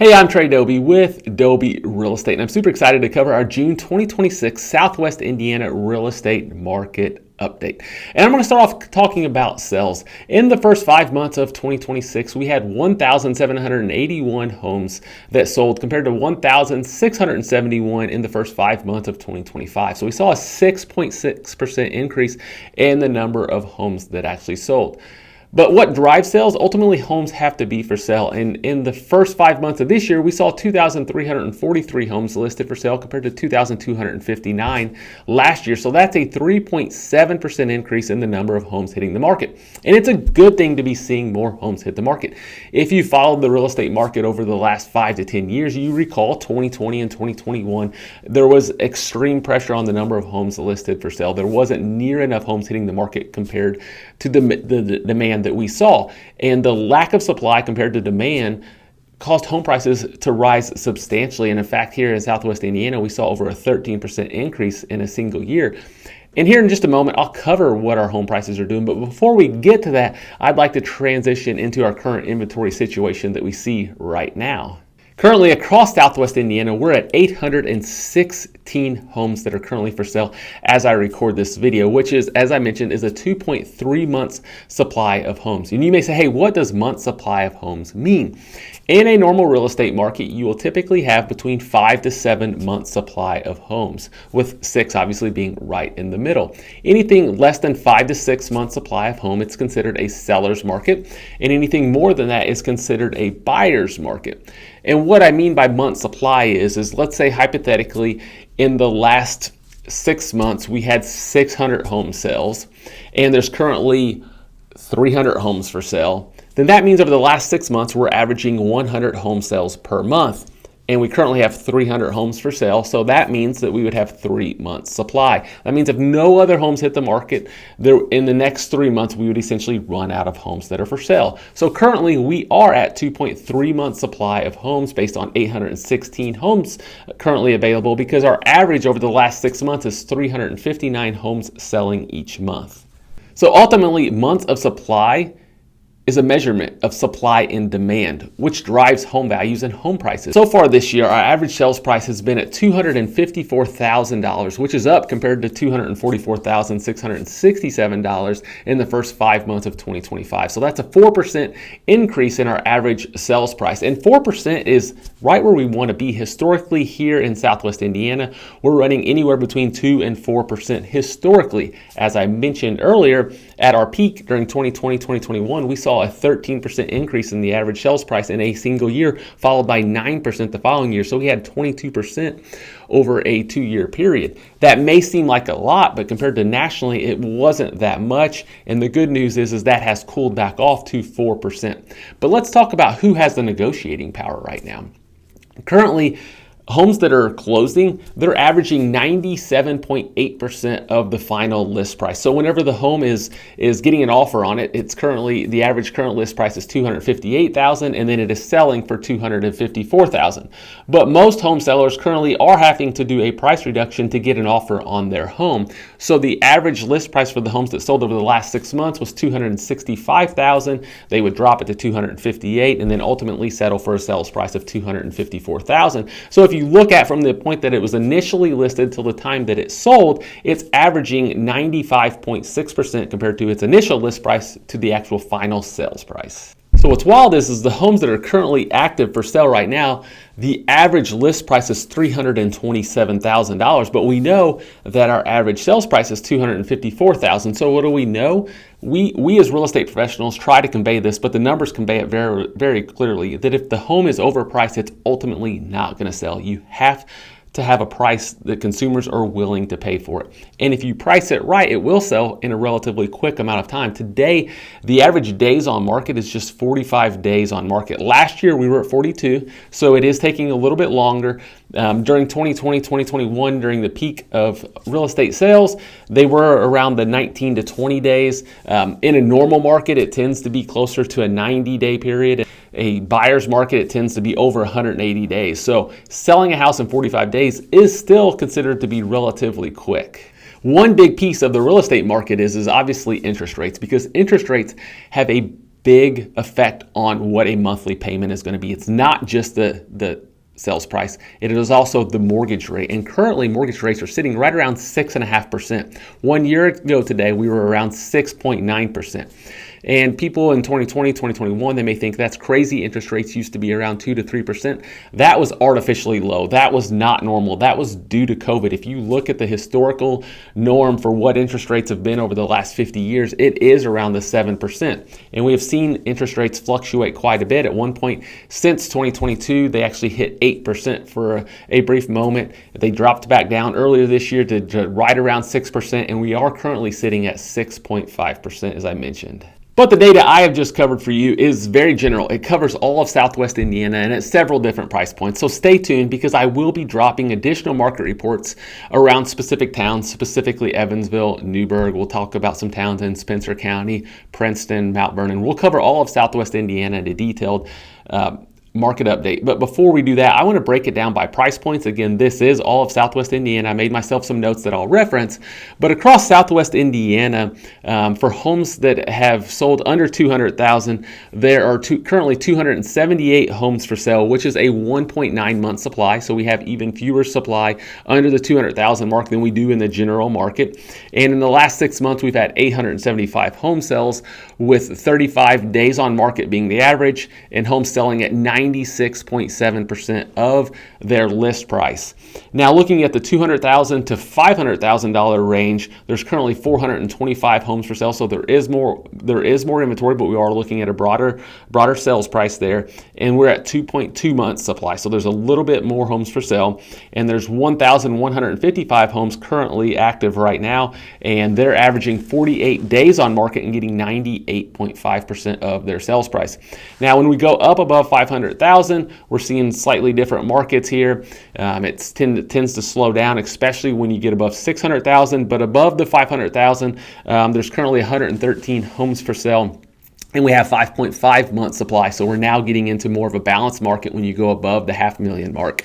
Hey, I'm Trae Dauby with Dauby Real Estate, and I'm super excited to cover our June 2026 Southwest Indiana real estate market update. And I'm going to start off talking about sales. In the first 5 months of 2026, we had 1,781 homes that sold compared to 1,671 in the first 5 months of 2025. So we saw a 6.6% increase in the number of homes that actually sold. But what drives sales? Ultimately, homes have to be for sale. And in the first 5 months of this year, we saw 2,343 homes listed for sale compared to 2,259 last year. So that's a 3.7% increase in the number of homes hitting the market. And it's a good thing to be seeing more homes hit the market. If you followed the real estate market over the last 5 to 10 years, you recall 2020 and 2021, there was extreme pressure on the number of homes listed for sale. There wasn't near enough homes hitting the market compared to the demand that we saw, and the lack of supply compared to demand caused home prices to rise substantially. And in fact, here in Southwest Indiana, we saw over a 13% increase in a single year. And here in just a moment, I'll cover what our home prices are doing. But before we get to that, I'd like to transition into our current inventory situation that we see right now. Currently, across Southwest Indiana, we're at 816 homes that are currently for sale as I record this video, which is, as I mentioned, is a 2.3 months supply of homes. And you may say, hey, what does month supply of homes mean? In a normal real estate market, you will typically have between 5 to 7 months supply of homes, with 6 obviously being right in the middle. Anything less than 5 to 6 months supply of home, it's considered a seller's market, and anything more than that is considered a buyer's market. And what I mean by month supply is let's say hypothetically in the last 6 months we had 600 home sales and there's currently 300 homes for sale, then that means over the last 6 months we're averaging 100 home sales per month. And we currently have 300 homes for sale, so that means that we would have 3 months supply. That means if no other homes hit the market, in the next 3 months, we would essentially run out of homes that are for sale. So currently, we are at 2.3 months supply of homes based on 816 homes currently available, because our average over the last 6 months is 359 homes selling each month. So ultimately, months of supply is a measurement of supply and demand, which drives home values and home prices. So far this year, our average sales price has been at $254,000, which is up compared to $244,667 in the first 5 months of 2025. So that's a 4% increase in our average sales price. And 4% is right where we want to be. Historically, here in Southwest Indiana, we're running anywhere between 2 and 4% historically. As I mentioned earlier, at our peak during 2020, 2021, we saw a 13% increase in the average sales price in a single year, followed by 9% the following year. So we had 22% over a 2-year period. That may seem like a lot, but compared to nationally, it wasn't that much. And the good news is that has cooled back off to 4%. But let's talk about who has the negotiating power right now. Currently, homes that are closing, they're averaging 97.8% of the final list price. So whenever the home is getting an offer on it, it's currently, the average current list price is $258,000, and then it is selling for $254,000. But most home sellers currently are having to do a price reduction to get an offer on their home. So the average list price for the homes that sold over the last 6 months was $265,000. They would drop it to $258,000 and then ultimately settle for a sales price of $254,000. So if you look at from the point that it was initially listed till the time that it sold, it's averaging 95.6% compared to its initial list price to the actual final sales price. So what's wild is the homes that are currently active for sale right now, the average list price is $327,000, but we know that our average sales price is $254,000. So what do we know? We as real estate professionals try to convey this, but the numbers convey it very, very clearly, that if the home is overpriced, it's ultimately not going to sell. You have to have a price that consumers are willing to pay for it. And if you price it right, it will sell in a relatively quick amount of time. Today, the average days on market is just 45 days on market. Last year, we were at 42, so it is taking a little bit longer. During 2020, 2021, during the peak of real estate sales, they were around the 19 to 20 days. In a normal market, it tends to be closer to a 90-day period. A buyer's market, it tends to be over 180 days. So selling a house in 45 days is still considered to be relatively quick. One big piece of the real estate market is obviously interest rates, because interest rates have a big effect on what a monthly payment is going to be. It's not just the sales price. It is also the mortgage rate. And currently mortgage rates are sitting right around 6.5%. 1 year ago today, we were around 6.9%. And people in 2020, 2021, they may think that's crazy. Interest rates used to be around 2 to 3%. That was artificially low. That was not normal. That was due to COVID. If you look at the historical norm for what interest rates have been over the last 50 years, it is around the 7%. And we have seen interest rates fluctuate quite a bit. At one point since 2022, they actually hit 8% for a brief moment. They dropped back down earlier this year to right around 6%, and we are currently sitting at 6.5%, as I mentioned. But the data I have just covered for you is very general. It covers all of Southwest Indiana and at several different price points. So stay tuned, because I will be dropping additional market reports around specific towns, specifically Evansville, Newburgh. We'll talk about some towns in Spencer County, Princeton, Mount Vernon. We'll cover all of Southwest Indiana in a detailed market update. But before we do that, I want to break it down by price points. Again, this is all of Southwest Indiana. I made myself some notes that I'll reference. But across Southwest Indiana, for homes that have sold under $200,000, there are currently 278 homes for sale, which is a 1.9 month supply. So we have even fewer supply under the 200,000 mark than we do in the general market. And in the last 6 months, we've had 875 home sales, with 35 days on market being the average, and homes selling at 96.7% of their list price. Now, looking at the $200,000 to $500,000 range, there's currently 425 homes for sale. So there is more inventory, but we are looking at a broader sales price there, and we're at 2.2 months supply. So there's a little bit more homes for sale, and there's 1,155 homes currently active right now, and they're averaging 48 days on market and getting 98.5% of their sales price. Now, when we go up above 500,000, we're seeing slightly different markets here. It tends to slow down, especially when you get above 600,000. But above the 500,000, there's currently 113 homes for sale, and we have 5.5 month supply. So we're now getting into more of a balanced market when you go above the 500,000 mark.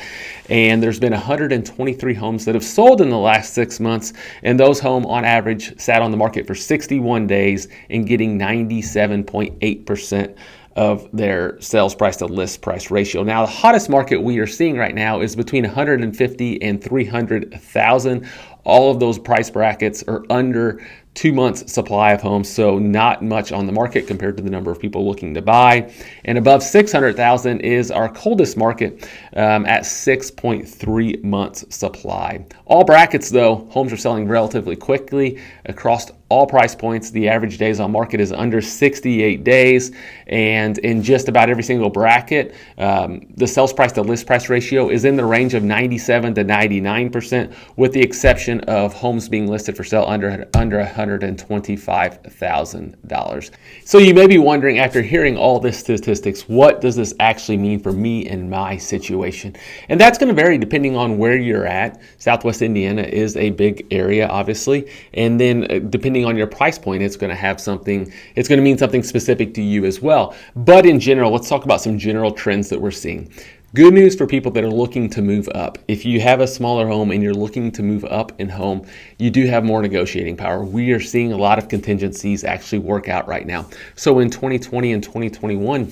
And there's been 123 homes that have sold in the last 6 months, and those homes on average sat on the market for 61 days and getting 97.8% of their sales price to list price ratio. Now, the hottest market we are seeing right now is between 150 and 300,000. All of those price brackets are under 2 months supply of homes, so not much on the market compared to the number of people looking to buy. And above 600,000 is our coldest market at 6.3 months supply. All brackets, though, homes are selling relatively quickly across all price points. The average days on market is under 68 days, and in just about every single bracket, the sales price to list price ratio is in the range of 97 to 99%, with the exception of homes being listed for sale under $125,000. So you may be wondering, after hearing all this statistics, what does this actually mean for me and my situation? And that's going to vary depending on where you're at. Southwest Indiana is a big area, obviously, and then depending on your price point, it's going to mean something specific to you as well. But in general, let's talk about some general trends that we're seeing. Good news for people that are looking to move up. If you have a smaller home and you're looking to move up in home, you do have more negotiating power. We are seeing a lot of contingencies actually work out right now. So in 2020 and 2021,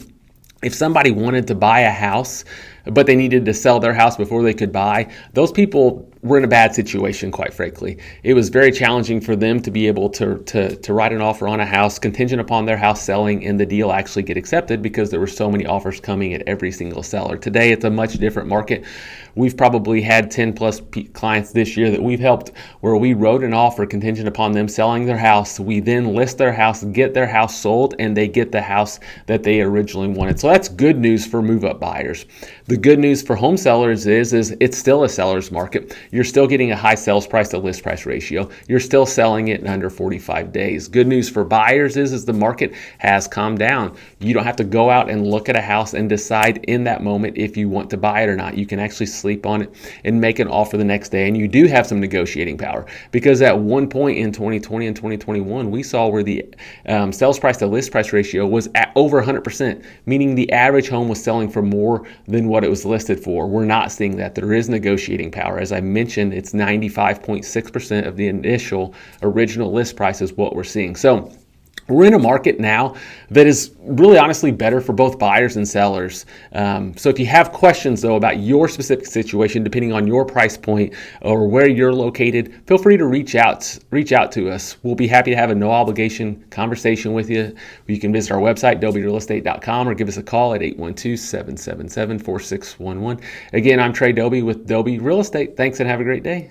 if somebody wanted to buy a house, but they needed to sell their house before they could buy, those people were in a bad situation, quite frankly. It was very challenging for them to be able to write an offer on a house contingent upon their house selling and the deal actually get accepted, because there were so many offers coming at every single seller. Today, it's a much different market. We've probably had 10 plus clients this year that we've helped where we wrote an offer contingent upon them selling their house. We then list their house, get their house sold, and they get the house that they originally wanted. So that's good news for move-up buyers. The good news for home sellers is it's still a seller's market. You're still getting a high sales price to list price ratio. You're still selling it in under 45 days. Good news for buyers is the market has calmed down. You don't have to go out and look at a house and decide in that moment if you want to buy it or not. You can actually sleep on it and make an offer the next day. And you do have some negotiating power, because at one point in 2020 and 2021, we saw where the sales price to list price ratio was at over 100%, meaning the average home was selling for more than what it was listed for. We're not seeing that. There is negotiating power. As I mentioned, it's 95.6% of the original list price is what we're seeing. So We're in a market now that is really honestly better for both buyers and sellers. So if you have questions though about your specific situation, depending on your price point or where you're located, feel free to reach out to us. We'll be happy to have a no obligation conversation with you. You can visit our website, daubyrealestate.com, or give us a call at 812-777-4611. Again, I'm Trae Dauby with Dauby Real Estate. Thanks and have a great day.